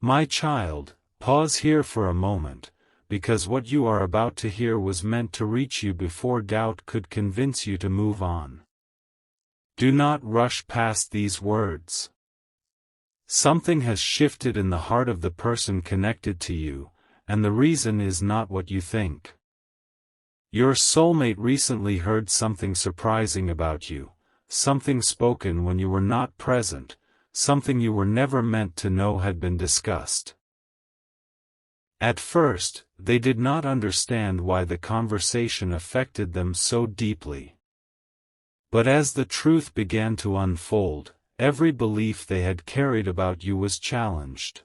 My child, pause here for a moment, because what you are about to hear was meant to reach you before doubt could convince you to move on. Do not rush past these words. Something has shifted in the heart of the person connected to you, and the reason is not what you think. Your soulmate recently heard something surprising about you, something spoken when you were not present, something you were never meant to know had been discussed. At first, they did not understand why the conversation affected them so deeply. But as the truth began to unfold, every belief they had carried about you was challenged.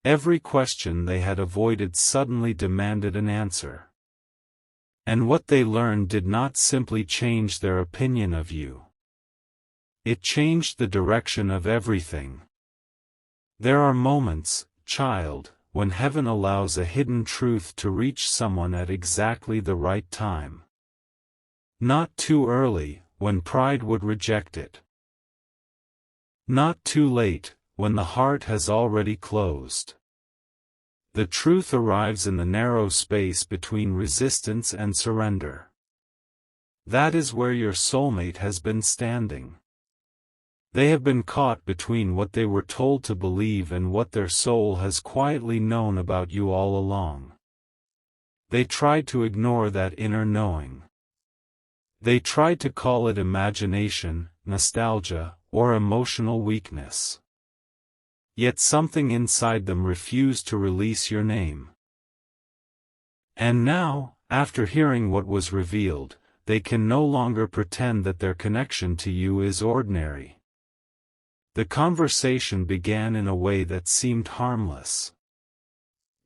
Every question they had avoided suddenly demanded an answer. And what they learned did not simply change their opinion of you. It changed the direction of everything. There are moments, child, when heaven allows a hidden truth to reach someone at exactly the right time. Not too early, when pride would reject it. Not too late, when the heart has already closed. The truth arrives in the narrow space between resistance and surrender. That is where your soulmate has been standing. They have been caught between what they were told to believe and what their soul has quietly known about you all along. They tried to ignore that inner knowing. They tried to call it imagination, nostalgia, or emotional weakness. Yet something inside them refused to release your name. And now, after hearing what was revealed, they can no longer pretend that their connection to you is ordinary. The conversation began in a way that seemed harmless.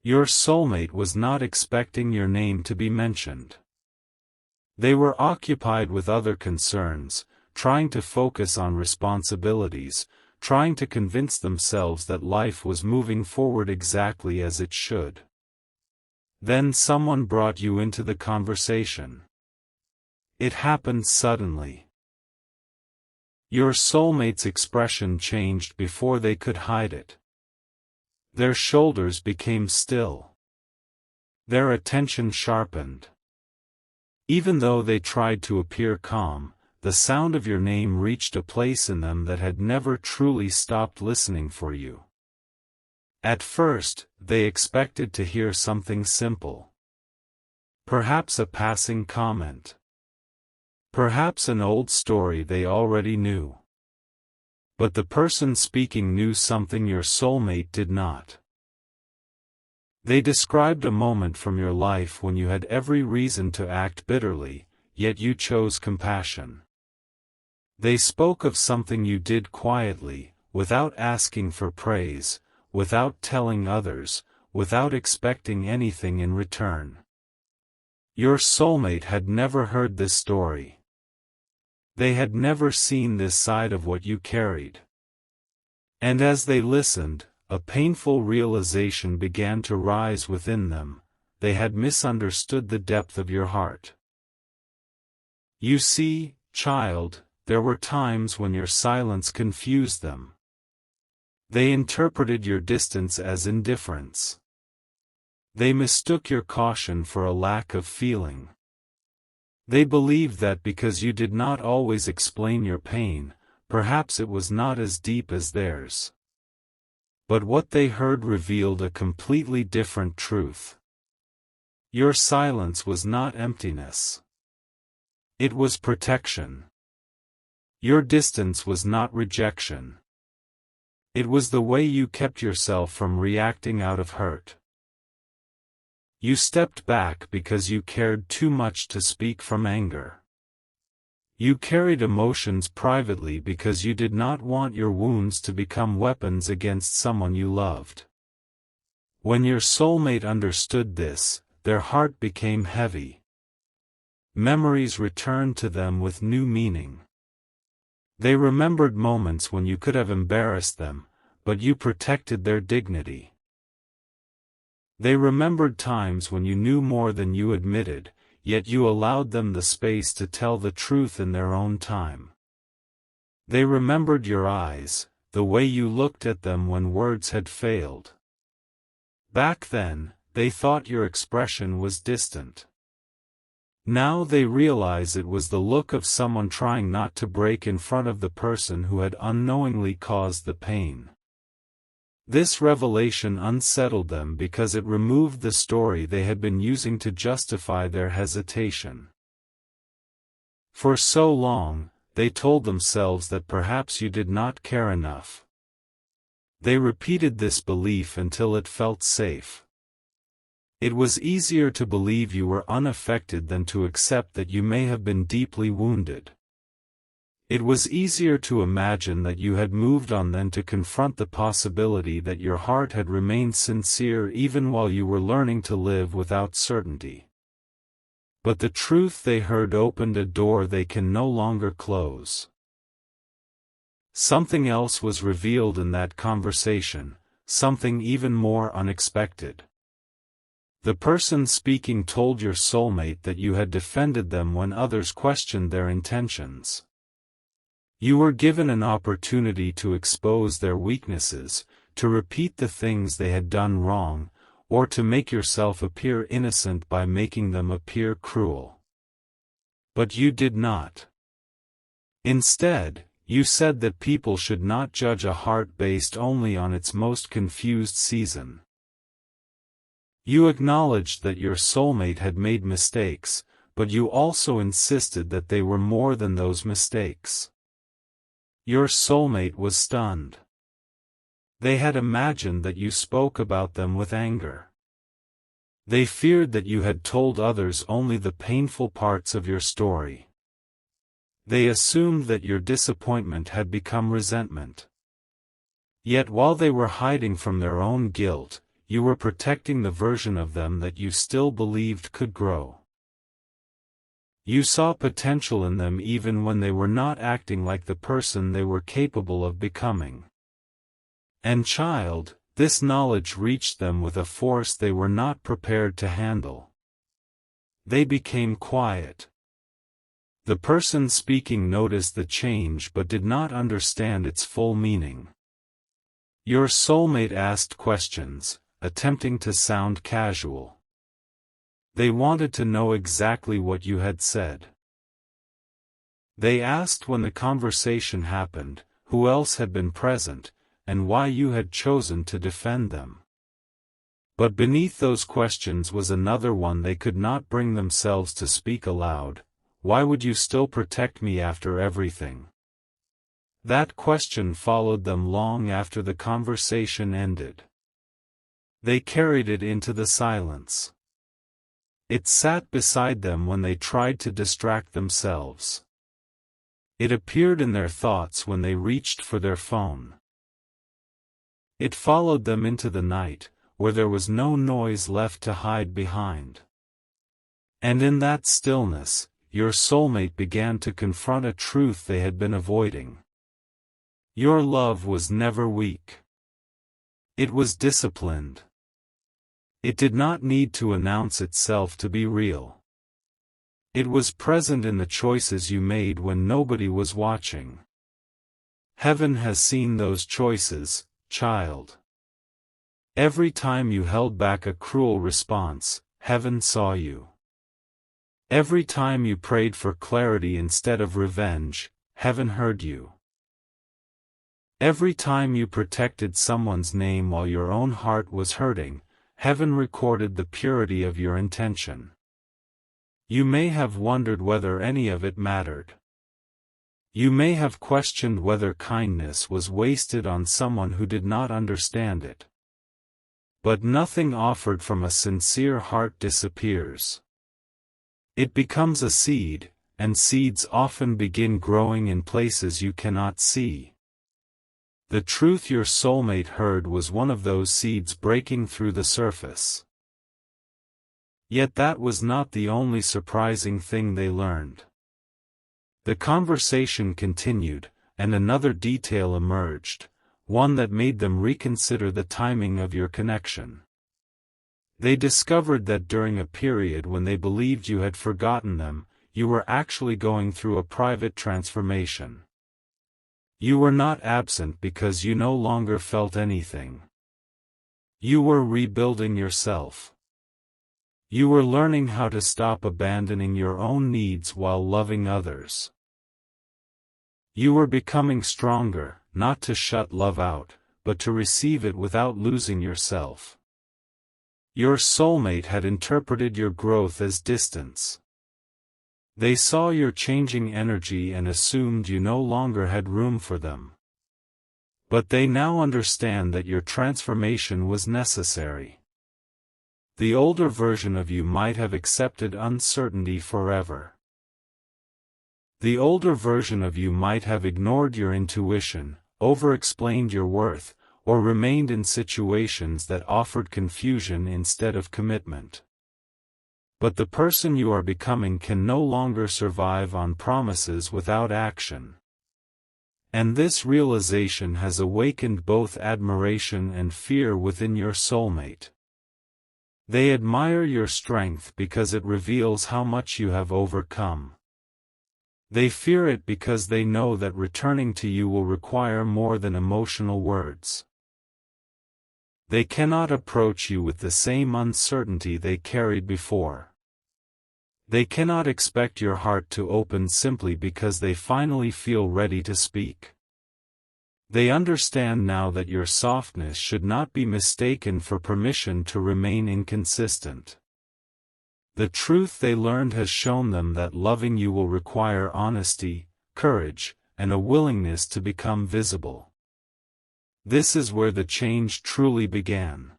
Your soulmate was not expecting your name to be mentioned. They were occupied with other concerns, trying to focus on responsibilities, trying to convince themselves that life was moving forward exactly as it should. Then someone brought you into the conversation. It happened suddenly. Your soulmate's expression changed before they could hide it. Their shoulders became still. Their attention sharpened. Even though they tried to appear calm, the sound of your name reached a place in them that had never truly stopped listening for you. At first, they expected to hear something simple. Perhaps a passing comment. Perhaps an old story they already knew. But the person speaking knew something your soulmate did not. They described a moment from your life when you had every reason to act bitterly, yet you chose compassion. They spoke of something you did quietly, without asking for praise, without telling others, without expecting anything in return. Your soulmate had never heard this story. They had never seen this side of what you carried. And as they listened, a painful realization began to rise within them: they had misunderstood the depth of your heart. You see, child, there were times when your silence confused them. They interpreted your distance as indifference. They mistook your caution for a lack of feeling. They believed that because you did not always explain your pain, perhaps it was not as deep as theirs. But what they heard revealed a completely different truth. Your silence was not emptiness. It was protection. Your distance was not rejection. It was the way you kept yourself from reacting out of hurt. You stepped back because you cared too much to speak from anger. You carried emotions privately because you did not want your wounds to become weapons against someone you loved. When your soulmate understood this, their heart became heavy. Memories returned to them with new meaning. They remembered moments when you could have embarrassed them, but you protected their dignity. They remembered times when you knew more than you admitted, yet you allowed them the space to tell the truth in their own time. They remembered your eyes, the way you looked at them when words had failed. Back then, they thought your expression was distant. Now they realize it was the look of someone trying not to break in front of the person who had unknowingly caused the pain. This revelation unsettled them because it removed the story they had been using to justify their hesitation. For so long, they told themselves that perhaps you did not care enough. They repeated this belief until it felt safe. It was easier to believe you were unaffected than to accept that you may have been deeply wounded. It was easier to imagine that you had moved on than to confront the possibility that your heart had remained sincere even while you were learning to live without certainty. But the truth they heard opened a door they can no longer close. Something else was revealed in that conversation, something even more unexpected. The person speaking told your soulmate that you had defended them when others questioned their intentions. You were given an opportunity to expose their weaknesses, to repeat the things they had done wrong, or to make yourself appear innocent by making them appear cruel. But you did not. Instead, you said that people should not judge a heart based only on its most confused season. You acknowledged that your soulmate had made mistakes, but you also insisted that they were more than those mistakes. Your soulmate was stunned. They had imagined that you spoke about them with anger. They feared that you had told others only the painful parts of your story. They assumed that your disappointment had become resentment. Yet while they were hiding from their own guilt, you were protecting the version of them that you still believed could grow. You saw potential in them even when they were not acting like the person they were capable of becoming. And child, this knowledge reached them with a force they were not prepared to handle. They became quiet. The person speaking noticed the change but did not understand its full meaning. Your soulmate asked questions, attempting to sound casual. They wanted to know exactly what you had said. They asked when the conversation happened, who else had been present, and why you had chosen to defend them. But beneath those questions was another one they could not bring themselves to speak aloud: why would you still protect me after everything? That question followed them long after the conversation ended. They carried it into the silence. It sat beside them when they tried to distract themselves. It appeared in their thoughts when they reached for their phone. It followed them into the night, where there was no noise left to hide behind. And in that stillness, your soulmate began to confront a truth they had been avoiding. Your love was never weak. It was disciplined. It did not need to announce itself to be real. It was present in the choices you made when nobody was watching. Heaven has seen those choices, child. Every time you held back a cruel response, heaven saw you. Every time you prayed for clarity instead of revenge, heaven heard you. Every time you protected someone's name while your own heart was hurting, heaven recorded the purity of your intention. You may have wondered whether any of it mattered. You may have questioned whether kindness was wasted on someone who did not understand it. But nothing offered from a sincere heart disappears. It becomes a seed, and seeds often begin growing in places you cannot see. The truth your soulmate heard was one of those seeds breaking through the surface. Yet that was not the only surprising thing they learned. The conversation continued, and another detail emerged, one that made them reconsider the timing of your connection. They discovered that during a period when they believed you had forgotten them, you were actually going through a private transformation. You were not absent because you no longer felt anything. You were rebuilding yourself. You were learning how to stop abandoning your own needs while loving others. You were becoming stronger, not to shut love out, but to receive it without losing yourself. Your soulmate had interpreted your growth as distance. They saw your changing energy and assumed you no longer had room for them. But they now understand that your transformation was necessary. The older version of you might have accepted uncertainty forever. The older version of you might have ignored your intuition, over-explained your worth, or remained in situations that offered confusion instead of commitment. But the person you are becoming can no longer survive on promises without action. And this realization has awakened both admiration and fear within your soulmate. They admire your strength because it reveals how much you have overcome. They fear it because they know that returning to you will require more than emotional words. They cannot approach you with the same uncertainty they carried before. They cannot expect your heart to open simply because they finally feel ready to speak. They understand now that your softness should not be mistaken for permission to remain inconsistent. The truth they learned has shown them that loving you will require honesty, courage, and a willingness to become visible. This is where the change truly began.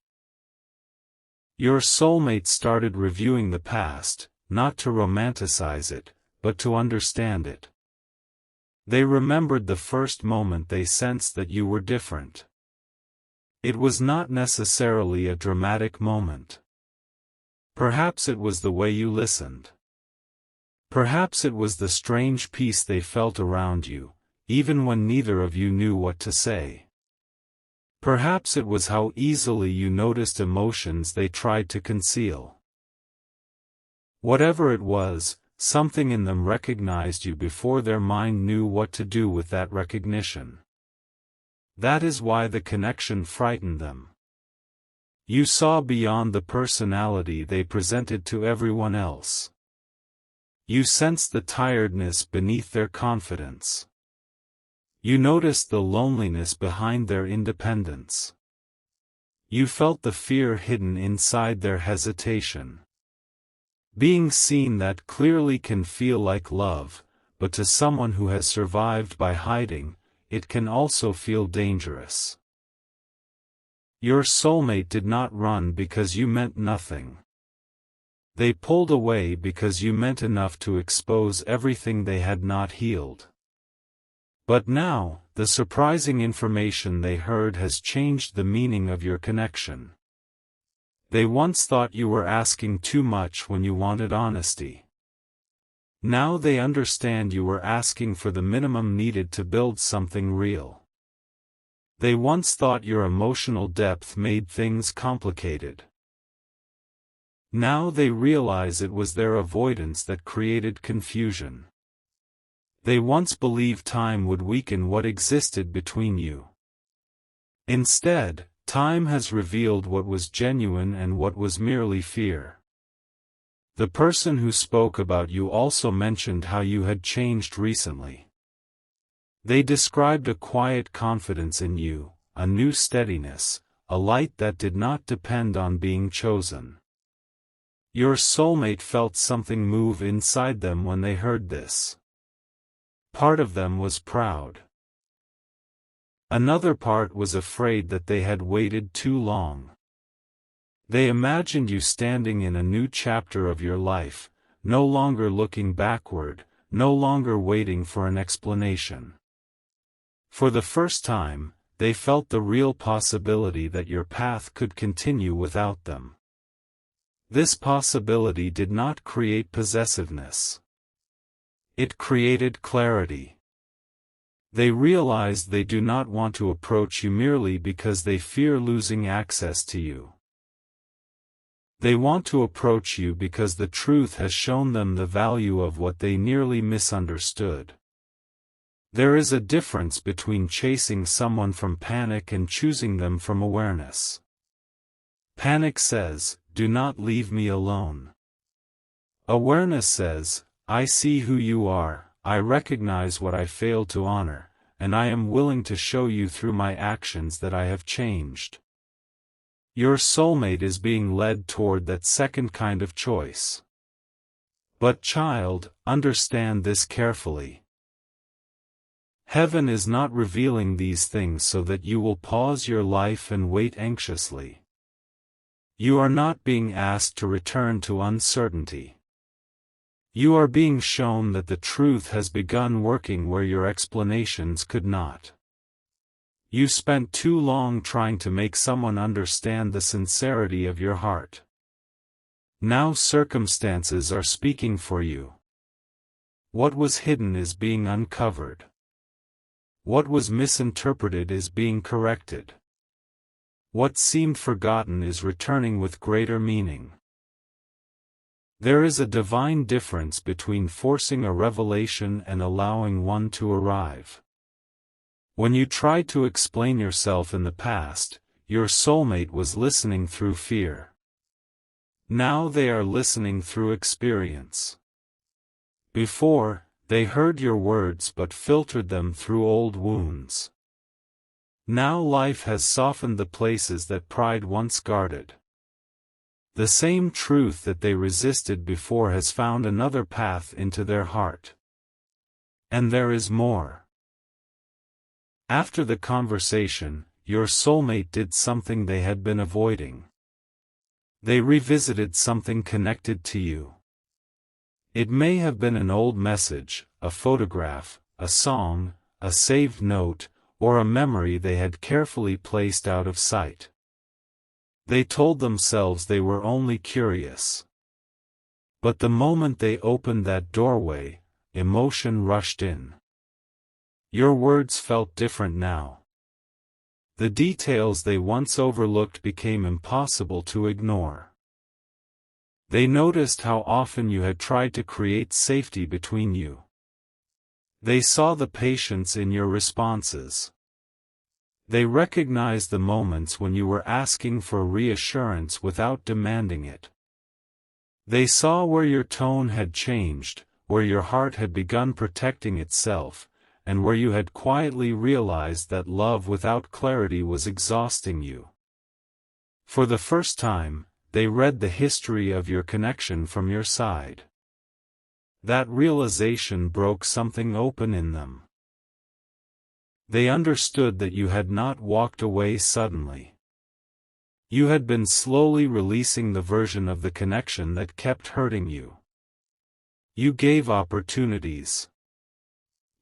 Your soulmate started reviewing the past, not to romanticize it, but to understand it. They remembered the first moment they sensed that you were different. It was not necessarily a dramatic moment. Perhaps it was the way you listened. Perhaps it was the strange peace they felt around you, even when neither of you knew what to say. Perhaps it was how easily you noticed emotions they tried to conceal. Whatever it was, something in them recognized you before their mind knew what to do with that recognition. That is why the connection frightened them. You saw beyond the personality they presented to everyone else. You sensed the tiredness beneath their confidence. You noticed the loneliness behind their independence. You felt the fear hidden inside their hesitation. Being seen that clearly can feel like love, but to someone who has survived by hiding, it can also feel dangerous. Your soulmate did not run because you meant nothing. They pulled away because you meant enough to expose everything they had not healed. But now, the surprising information they heard has changed the meaning of your connection. They once thought you were asking too much when you wanted honesty. Now they understand you were asking for the minimum needed to build something real. They once thought your emotional depth made things complicated. Now they realize it was their avoidance that created confusion. They once believed time would weaken what existed between you. Instead, time has revealed what was genuine and what was merely fear. The person who spoke about you also mentioned how you had changed recently. They described a quiet confidence in you, a new steadiness, a light that did not depend on being chosen. Your soulmate felt something move inside them when they heard this. Part of them was proud. Another part was afraid that they had waited too long. They imagined you standing in a new chapter of your life, no longer looking backward, no longer waiting for an explanation. For the first time, they felt the real possibility that your path could continue without them. This possibility did not create possessiveness. It created clarity. They realized they do not want to approach you merely because they fear losing access to you. They want to approach you because the truth has shown them the value of what they nearly misunderstood. There is a difference between chasing someone from panic and choosing them from awareness. Panic says, "Do not leave me alone." Awareness says, "I see who you are, I recognize what I failed to honor, and I am willing to show you through my actions that I have changed." Your soulmate is being led toward that second kind of choice. But child, understand this carefully. Heaven is not revealing these things so that you will pause your life and wait anxiously. You are not being asked to return to uncertainty. You are being shown that the truth has begun working where your explanations could not. You spent too long trying to make someone understand the sincerity of your heart. Now circumstances are speaking for you. What was hidden is being uncovered. What was misinterpreted is being corrected. What seemed forgotten is returning with greater meaning. There is a divine difference between forcing a revelation and allowing one to arrive. When you tried to explain yourself in the past, your soulmate was listening through fear. Now they are listening through experience. Before, they heard your words but filtered them through old wounds. Now life has softened the places that pride once guarded. The same truth that they resisted before has found another path into their heart. And there is more. After the conversation, your soulmate did something they had been avoiding. They revisited something connected to you. It may have been an old message, a photograph, a song, a saved note, or a memory they had carefully placed out of sight. They told themselves they were only curious. But the moment they opened that doorway, emotion rushed in. Your words felt different now. The details they once overlooked became impossible to ignore. They noticed how often you had tried to create safety between you. They saw the patience in your responses. They recognized the moments when you were asking for reassurance without demanding it. They saw where your tone had changed, where your heart had begun protecting itself, and where you had quietly realized that love without clarity was exhausting you. For the first time, they read the history of your connection from your side. That realization broke something open in them. They understood that you had not walked away suddenly. You had been slowly releasing the version of the connection that kept hurting you. You gave opportunities.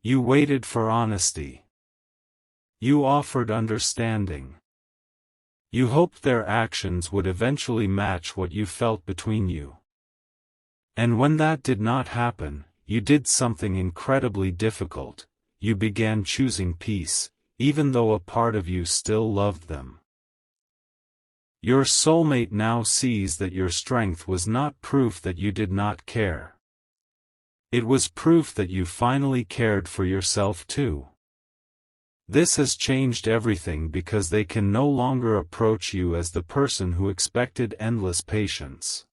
You waited for honesty. You offered understanding. You hoped their actions would eventually match what you felt between you. And when that did not happen, you did something incredibly difficult. You began choosing peace, even though a part of you still loved them. Your soulmate now sees that your strength was not proof that you did not care. It was proof that you finally cared for yourself too. This has changed everything because they can no longer approach you as the person who expected endless patience.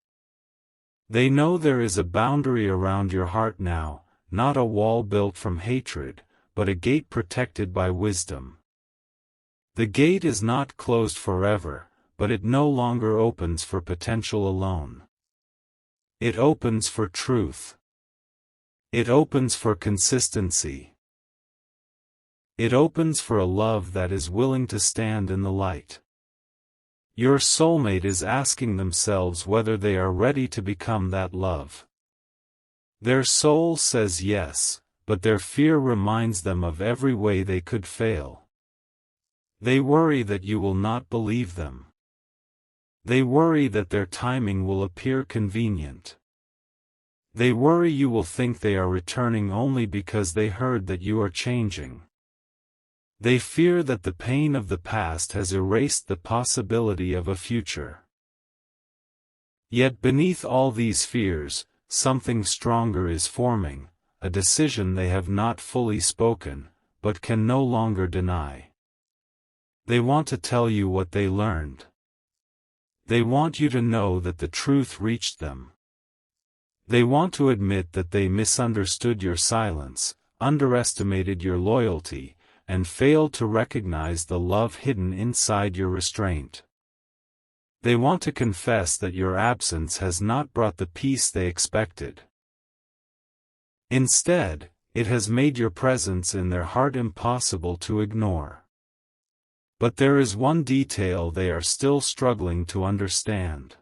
They know there is a boundary around your heart now, not a wall built from hatred, but a gate protected by wisdom. The gate is not closed forever, but it no longer opens for potential alone. It opens for truth. It opens for consistency. It opens for a love that is willing to stand in the light. Your soulmate is asking themselves whether they are ready to become that love. Their soul says yes, but their fear reminds them of every way they could fail. They worry that you will not believe them. They worry that their timing will appear convenient. They worry you will think they are returning only because they heard that you are changing. They fear that the pain of the past has erased the possibility of a future. Yet beneath all these fears, something stronger is forming, a decision they have not fully spoken, but can no longer deny. They want to tell you what they learned. They want you to know that the truth reached them. They want to admit that they misunderstood your silence, underestimated your loyalty, and failed to recognize the love hidden inside your restraint. They want to confess that your absence has not brought the peace they expected. Instead, it has made your presence in their heart impossible to ignore. But there is one detail they are still struggling to understand.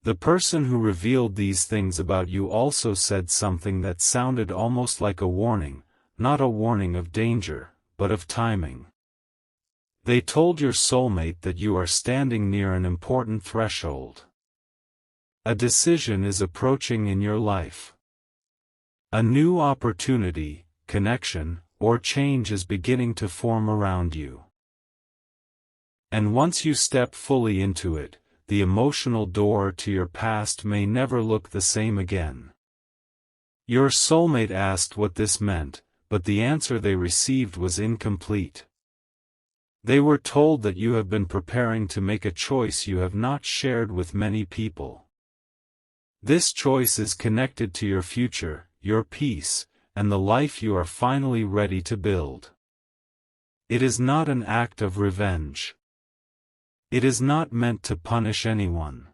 The person who revealed these things about you also said something that sounded almost like a warning, not a warning of danger, but of timing. They told your soulmate that you are standing near an important threshold. A decision is approaching in your life. A new opportunity, connection, or change is beginning to form around you. And once you step fully into it, the emotional door to your past may never look the same again. Your soulmate asked what this meant, but the answer they received was incomplete. They were told that you have been preparing to make a choice you have not shared with many people. This choice is connected to your future, your peace, and the life you are finally ready to build. It is not an act of revenge. It is not meant to punish anyone.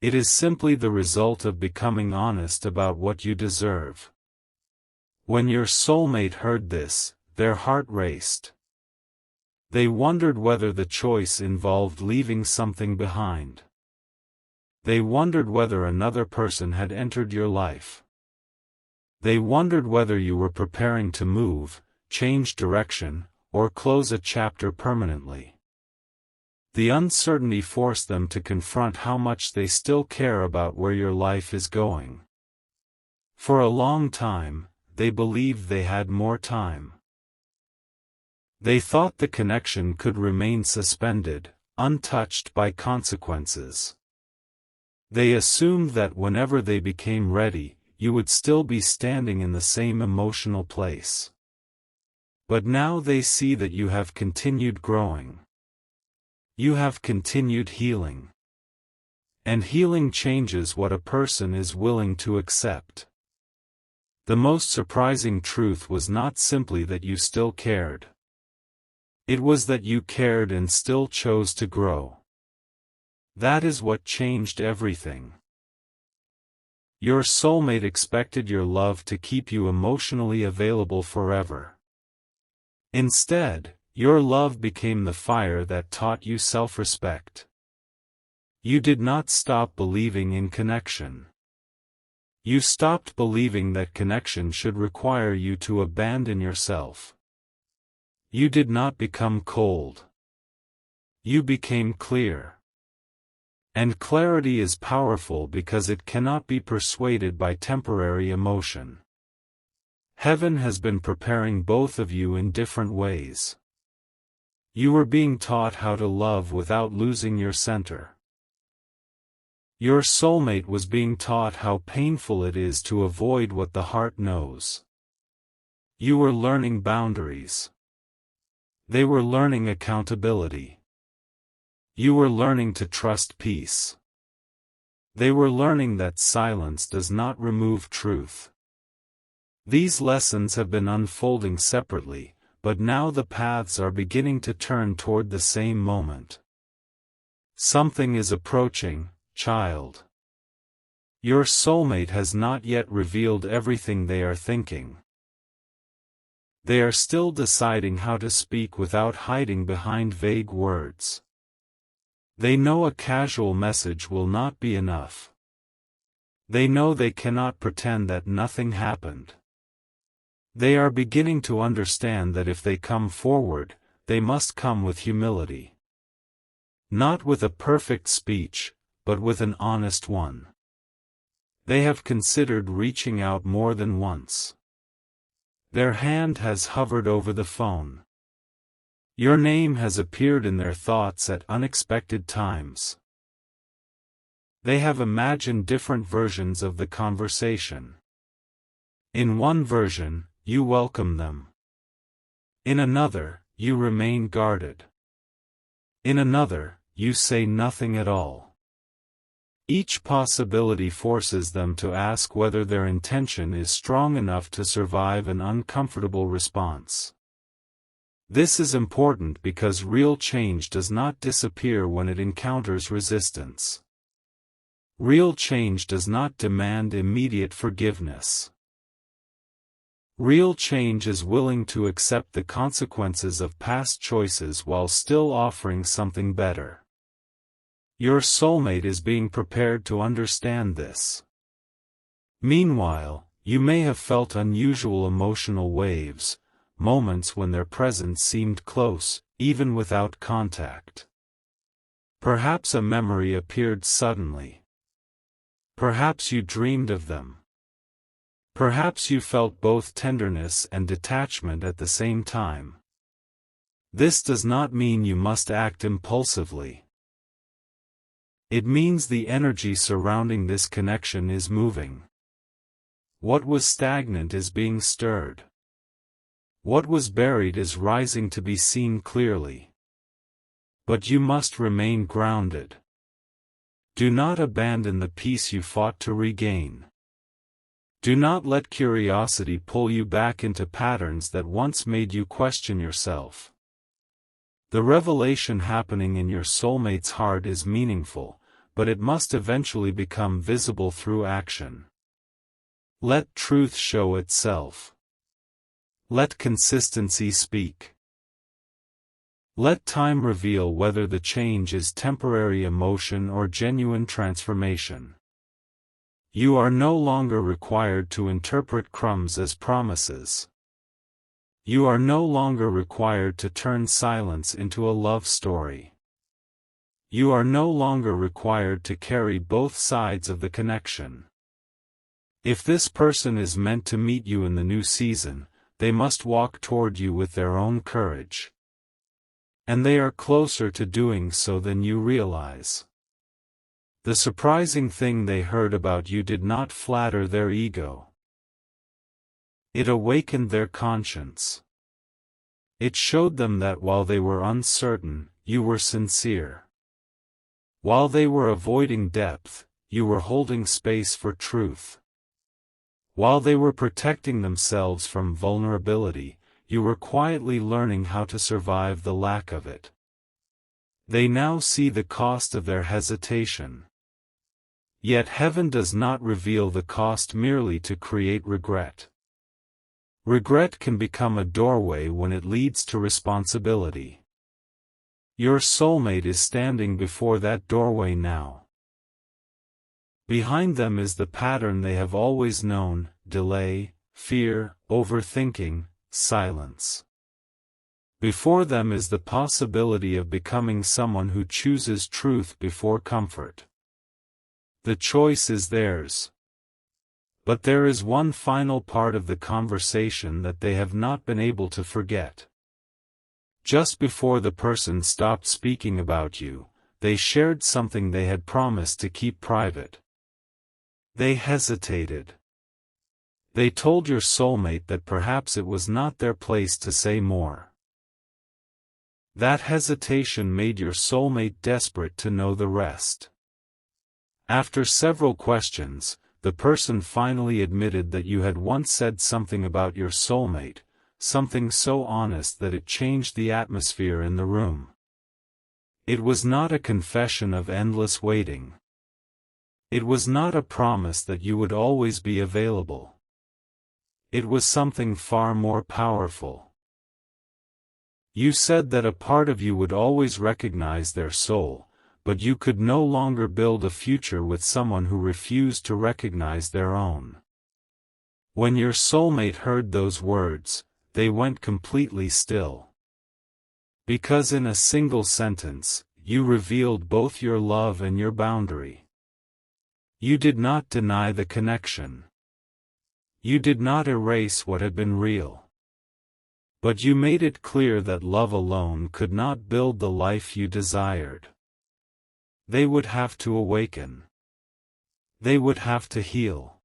It is simply the result of becoming honest about what you deserve. When your soulmate heard this, their heart raced. They wondered whether the choice involved leaving something behind. They wondered whether another person had entered your life. They wondered whether you were preparing to move, change direction, or close a chapter permanently. The uncertainty forced them to confront how much they still care about where your life is going. For a long time, they believed they had more time. They thought the connection could remain suspended, untouched by consequences. They assumed that whenever they became ready, you would still be standing in the same emotional place. But now they see that you have continued growing. You have continued healing. And healing changes what a person is willing to accept. The most surprising truth was not simply that you still cared. It was that you cared and still chose to grow. That is what changed everything. Your soulmate expected your love to keep you emotionally available forever. Instead, your love became the fire that taught you self-respect. You did not stop believing in connection. You stopped believing that connection should require you to abandon yourself. You did not become cold. You became clear. And clarity is powerful because it cannot be persuaded by temporary emotion. Heaven has been preparing both of you in different ways. You were being taught how to love without losing your center. Your soulmate was being taught how painful it is to avoid what the heart knows. You were learning boundaries. They were learning accountability. You were learning to trust peace. They were learning that silence does not remove truth. These lessons have been unfolding separately, but now the paths are beginning to turn toward the same moment. Something is approaching, child. Your soulmate has not yet revealed everything they are thinking. They are still deciding how to speak without hiding behind vague words. They know a casual message will not be enough. They know they cannot pretend that nothing happened. They are beginning to understand that if they come forward, they must come with humility. Not with a perfect speech, but with an honest one. They have considered reaching out more than once. Their hand has hovered over the phone. Your name has appeared in their thoughts at unexpected times. They have imagined different versions of the conversation. In one version, you welcome them. In another, you remain guarded. In another, you say nothing at all. Each possibility forces them to ask whether their intention is strong enough to survive an uncomfortable response. This is important because real change does not disappear when it encounters resistance. Real change does not demand immediate forgiveness. Real change is willing to accept the consequences of past choices while still offering something better. Your soulmate is being prepared to understand this. Meanwhile, you may have felt unusual emotional waves, moments when their presence seemed close, even without contact. Perhaps a memory appeared suddenly. Perhaps you dreamed of them. Perhaps you felt both tenderness and detachment at the same time. This does not mean you must act impulsively. It means the energy surrounding this connection is moving. What was stagnant is being stirred. What was buried is rising to be seen clearly. But you must remain grounded. Do not abandon the peace you fought to regain. Do not let curiosity pull you back into patterns that once made you question yourself. The revelation happening in your soulmate's heart is meaningful, but it must eventually become visible through action. Let truth show itself. Let consistency speak. Let time reveal whether the change is temporary emotion or genuine transformation. You are no longer required to interpret crumbs as promises. You are no longer required to turn silence into a love story. You are no longer required to carry both sides of the connection. If this person is meant to meet you in the new season, they must walk toward you with their own courage. And they are closer to doing so than you realize. The surprising thing they heard about you did not flatter their ego. It awakened their conscience. It showed them that while they were uncertain, you were sincere. While they were avoiding depth, you were holding space for truth. While they were protecting themselves from vulnerability, you were quietly learning how to survive the lack of it. They now see the cost of their hesitation. Yet heaven does not reveal the cost merely to create regret. Regret can become a doorway when it leads to responsibility. Your soulmate is standing before that doorway now. Behind them is the pattern they have always known: delay, fear, overthinking, silence. Before them is the possibility of becoming someone who chooses truth before comfort. The choice is theirs. But there is one final part of the conversation that they have not been able to forget. Just before the person stopped speaking about you, they shared something they had promised to keep private. They hesitated. They told your soulmate that perhaps it was not their place to say more. That hesitation made your soulmate desperate to know the rest. After several questions, the person finally admitted that you had once said something about your soulmate, something so honest that it changed the atmosphere in the room. It was not a confession of endless waiting. It was not a promise that you would always be available. It was something far more powerful. You said that a part of you would always recognize their soul, but you could no longer build a future with someone who refused to recognize their own. When your soulmate heard those words, they went completely still. Because in a single sentence, you revealed both your love and your boundary. You did not deny the connection. You did not erase what had been real. But you made it clear that love alone could not build the life you desired. They would have to awaken. They would have to heal.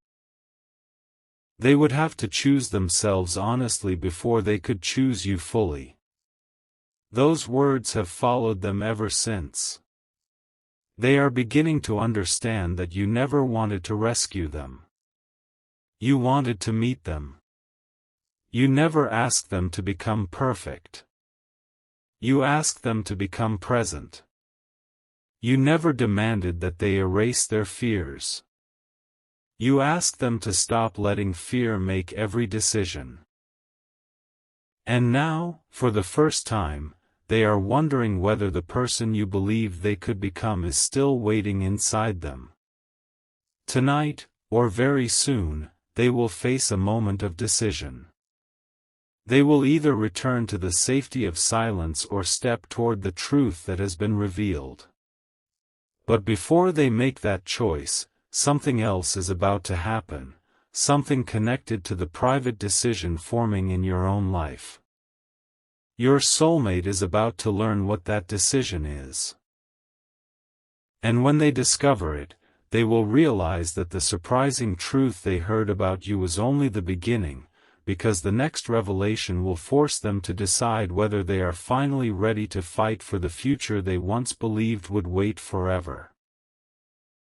They would have to choose themselves honestly before they could choose you fully. Those words have followed them ever since. They are beginning to understand that you never wanted to rescue them. You wanted to meet them. You never asked them to become perfect. You asked them to become present. You never demanded that they erase their fears. You asked them to stop letting fear make every decision. And now, for the first time, they are wondering whether the person you believed they could become is still waiting inside them. Tonight, or very soon, they will face a moment of decision. They will either return to the safety of silence or step toward the truth that has been revealed. But before they make that choice, something else is about to happen, something connected to the private decision forming in your own life. Your soulmate is about to learn what that decision is. And when they discover it, they will realize that the surprising truth they heard about you was only the beginning, because the next revelation will force them to decide whether they are finally ready to fight for the future they once believed would wait forever.